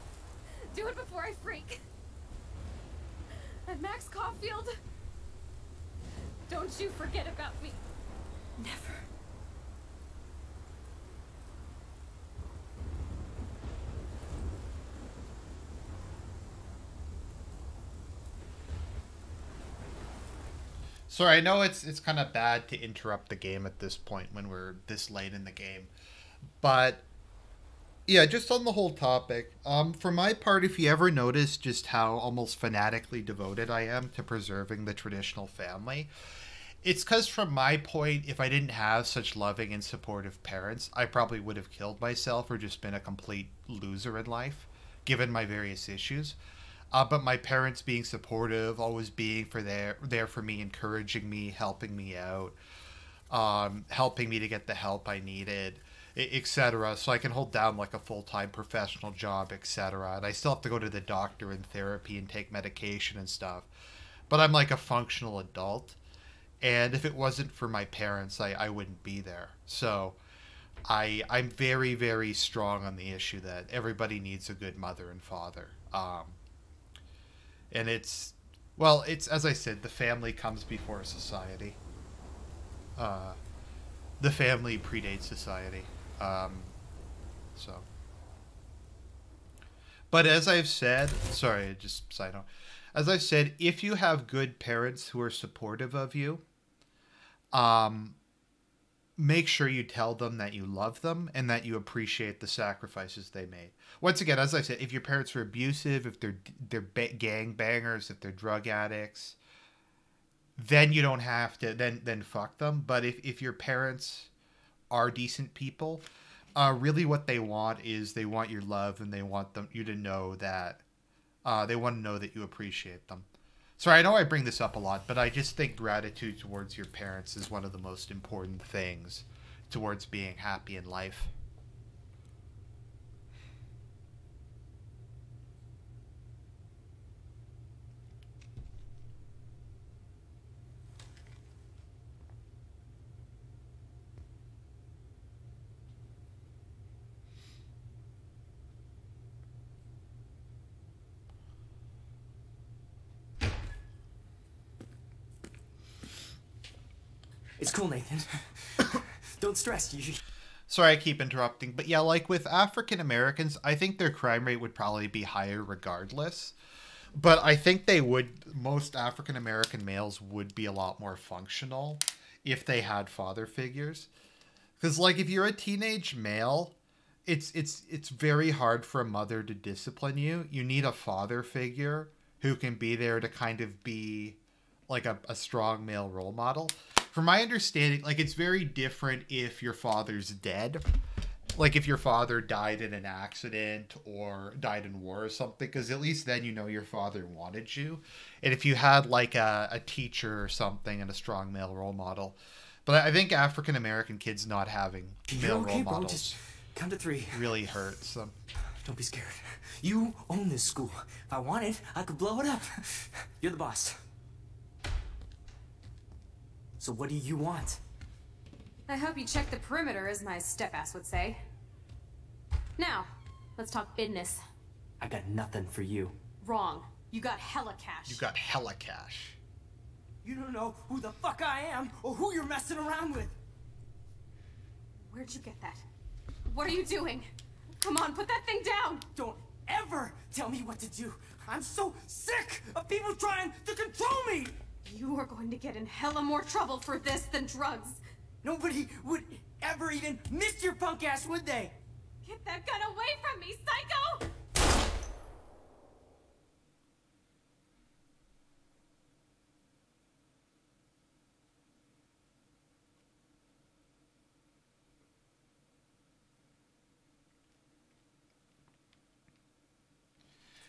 Do it before I freak. And Max Caulfield, don't you forget about me. Never. Sorry, I know it's kind of bad to interrupt the game at this point when we're this late in the game. But yeah, just on the whole topic, for my part, if you ever notice just how almost fanatically devoted I am to preserving the traditional family, it's because from my point, if I didn't have such loving and supportive parents, I probably would have killed myself or just been a complete loser in life, given my various issues. But my parents being supportive, always being there for me, encouraging me, helping me out, helping me to get the help I needed, etc. So I can hold down like a full-time professional job, etc. And I still have to go to the doctor and therapy and take medication and stuff. But I'm like a functional adult. And if it wasn't for my parents, I wouldn't be there. So I'm very, very strong on the issue that everybody needs a good mother and father. And it's as I said, the family comes before society. The family predates society. But as I've said, sorry, just side note. As I've said, if you have good parents who are supportive of you, make sure you tell them that you love them and that you appreciate the sacrifices they made. Once again, as I said, if your parents are abusive, if they're gang bangers, if they're drug addicts, then you don't have to then fuck them. But if your parents are decent people, really what they want is they want your love and they want you to know that they want to know that you appreciate them. So I know I bring this up a lot, but I just think gratitude towards your parents is one of the most important things towards being happy in life. It's cool, Nathan. Don't stress. Sorry, I keep interrupting. But yeah, like with African Americans, I think their crime rate would probably be higher regardless. But I think most African American males would be a lot more functional if they had father figures. Because like if you're a teenage male, it's very hard for a mother to discipline you. You need a father figure who can be there to kind of be like a strong male role model. From my understanding, like it's very different if your father's dead. Like if your father died in an accident or died in war or something, because at least then you know your father wanted you. And if you had like a teacher or something and a strong male role model. But I think African American kids not having male role models just count to 3. Really hurts them. Don't be scared. You own this school. If I wanted, I could blow it up. You're the boss. So what do you want? I hope you check the perimeter, as my step-ass would say. Now, let's talk business. I got nothing for you. Wrong. You got hella cash. You got hella cash. You don't know who the fuck I am or who you're messing around with. Where'd you get that? What are you doing? Come on, put that thing down! Don't ever tell me what to do. I'm so sick of people trying to control me! You are going to get in hella more trouble for this than drugs. Nobody would ever even miss your punk ass, would they? Get that gun away from me, psycho!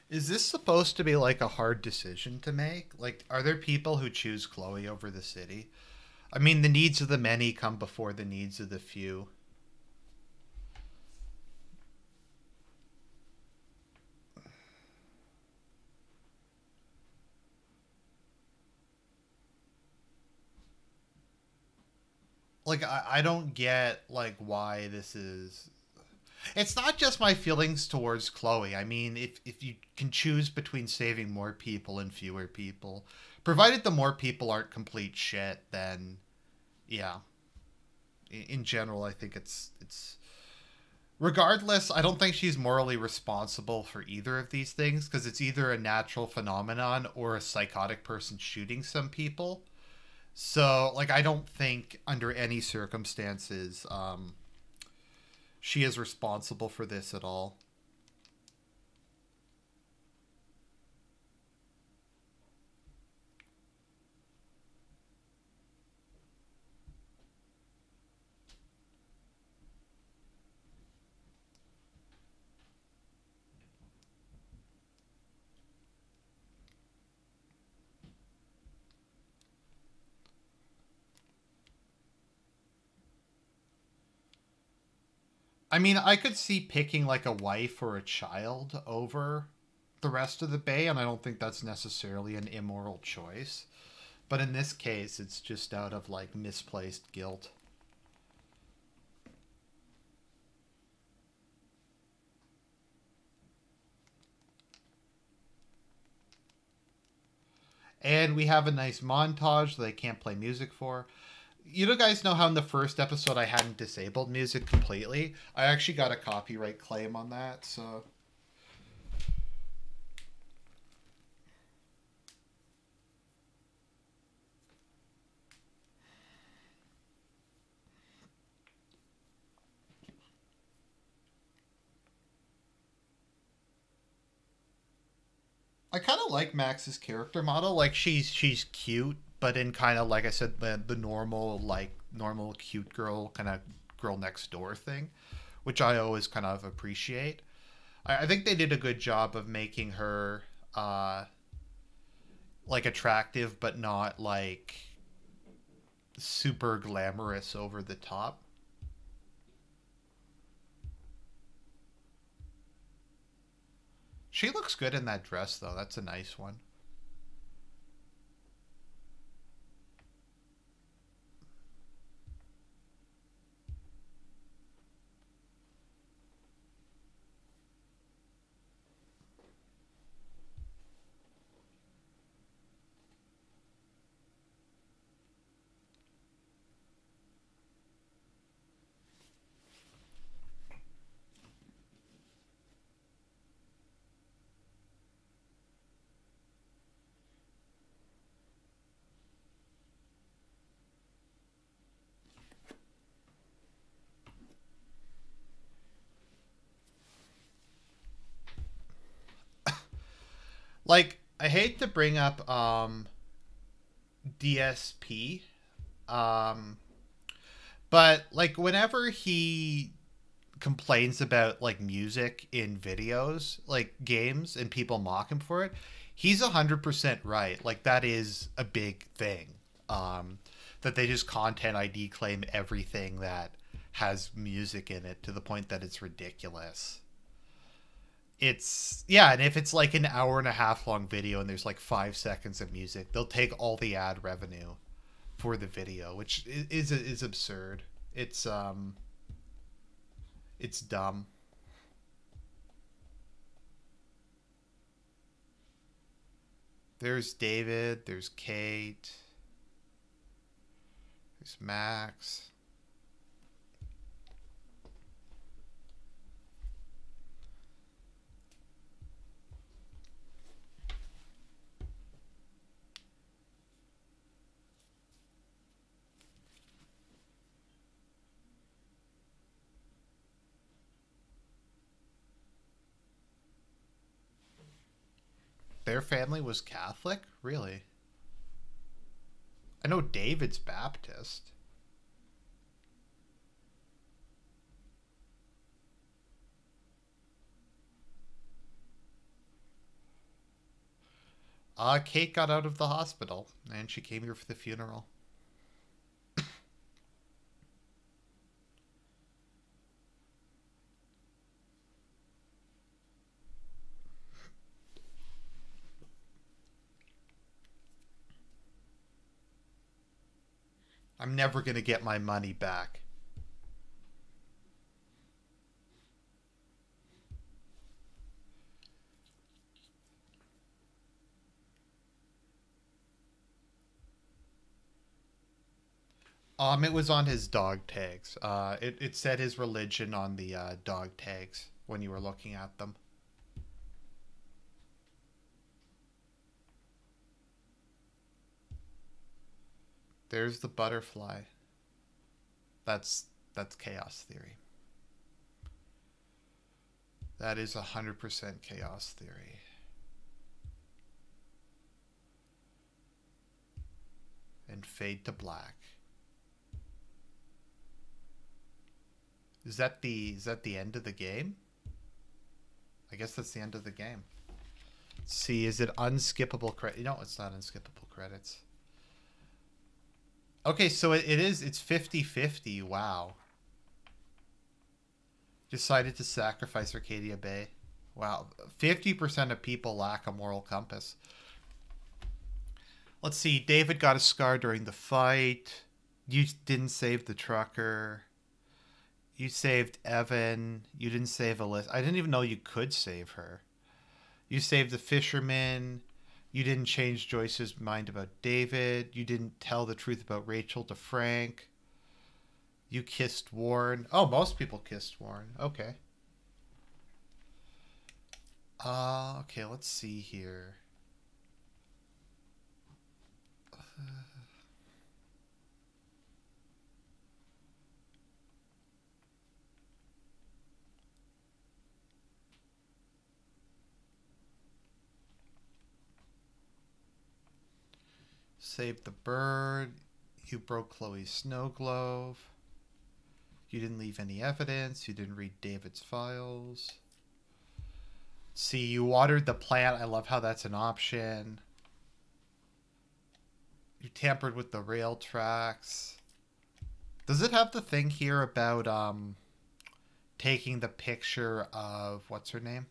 Is this supposed to be like a hard decision to make? Like, are there people who choose Chloe over the city? I mean, the needs of the many come before the needs of the few. Like, I don't get, like, why this is... It's not just my feelings towards Chloe. I mean, if you can choose between saving more people and fewer people, provided the more people aren't complete shit, then, yeah. In general, I think it's... Regardless, I don't think she's morally responsible for either of these things, because it's either a natural phenomenon or a psychotic person shooting some people. So, like, I don't think under any circumstances she is responsible for this at all. I mean, I could see picking like a wife or a child over the rest of the bay, and I don't think that's necessarily an immoral choice. But in this case, it's just out of like misplaced guilt. And we have a nice montage that I can't play music for. You guys know how in the first episode I hadn't disabled music completely? I actually got a copyright claim on that, so... I kind of like Max's character model. Like, she's cute, but in kind of, like I said, the normal, like, normal cute girl, kind of girl next door thing, which I always kind of appreciate. I think they did a good job of making her, like, attractive, but not, like, super glamorous over the top. She looks good in that dress, though. That's a nice one. Like, I hate to bring up DSP, but like whenever he complains about like music in videos, like games, and people mock him for it, he's 100% right. Like, that is a big thing. That they just content ID claim everything that has music in it to the point that it's ridiculous. It's, yeah, and if it's like an hour and a half long video and there's like 5 seconds of music, they'll take all the ad revenue for the video, which is absurd. It's dumb. There's David, there's Kate, there's Max. Their family was Catholic? Really? I know David's Baptist. Kate got out of the hospital, and she came here for the funeral. I'm never going to get my money back. It was on his dog tags. It said his religion on the dog tags when you were looking at them. There's the butterfly. That's chaos theory. That is 100% chaos theory. And fade to black. Is that the end of the game? I guess that's the end of the game. Let's see, is it unskippable credit? No, it's not unskippable credits. Okay, so it's 50-50. Wow. Decided to sacrifice Arcadia Bay. Wow. 50% of people lack a moral compass. Let's see. David got a scar during the fight. You didn't save the trucker. You saved Evan. You didn't save Alyssa. I didn't even know you could save her. You saved the fisherman. You didn't change Joyce's mind about David. You didn't tell the truth about Rachel to Frank. You kissed Warren. Oh, most people kissed Warren. Okay. Okay, let's see here. Saved the bird. You broke Chloe's snow globe. You didn't leave any evidence. You didn't read David's files. See, you watered the plant. I love how that's an option. You tampered with the rail tracks. Does it have the thing here about taking the picture of what's her name?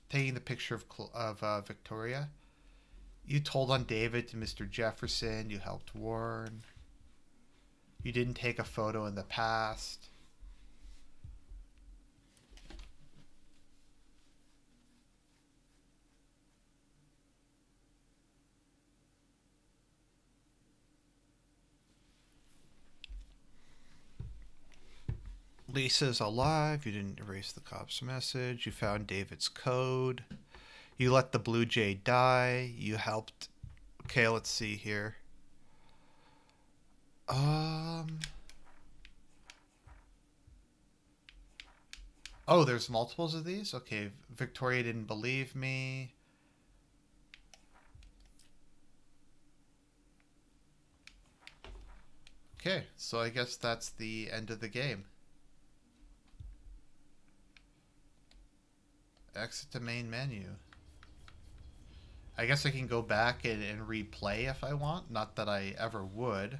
Taking the picture of Victoria. You told on David to Mr. Jefferson. You helped Warren. You didn't take a photo in the past. Lisa's alive. You didn't erase the cop's message. You found David's code. You let the Blue Jay die. You helped. Okay, let's see here. Oh, there's multiples of these? Okay, Victoria didn't believe me. Okay, so I guess that's the end of the game. Exit to main menu. I guess I can go back and replay if I want. Not that I ever would.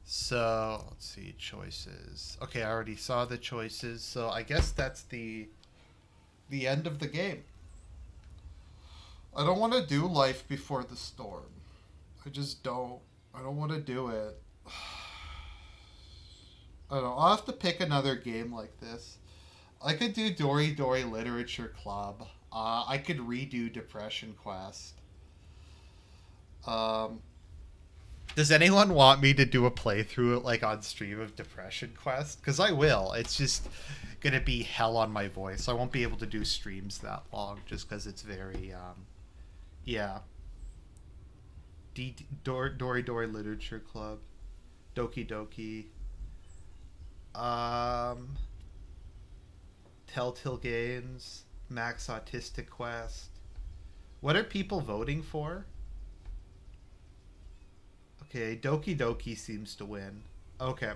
So, let's see, choices. Okay, I already saw the choices. So I guess that's the end of the game. I don't want to do Life Before the Storm. I just don't. I don't want to do it. I don't know. I'll have to pick another game like this. I could do Dory Dory Literature Club. I could redo Depression Quest. Does anyone want me to do a playthrough like on stream of Depression Quest? Because I will. It's just gonna be hell on my voice. I won't be able to do streams that long just because it's very yeah. Dory Dory Literature Club. Doki Doki. Telltale Games. Max Autistic Quest. What are people voting for? Okay, Doki Doki seems to win. Okay.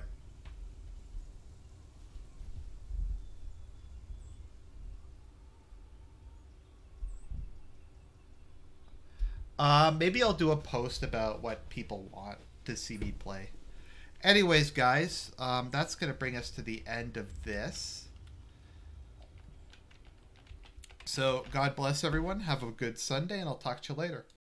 Maybe I'll do a post about what people want to see me play. Anyways, guys, that's going to bring us to the end of this. So, God bless everyone. Have a good Sunday, and I'll talk to you later.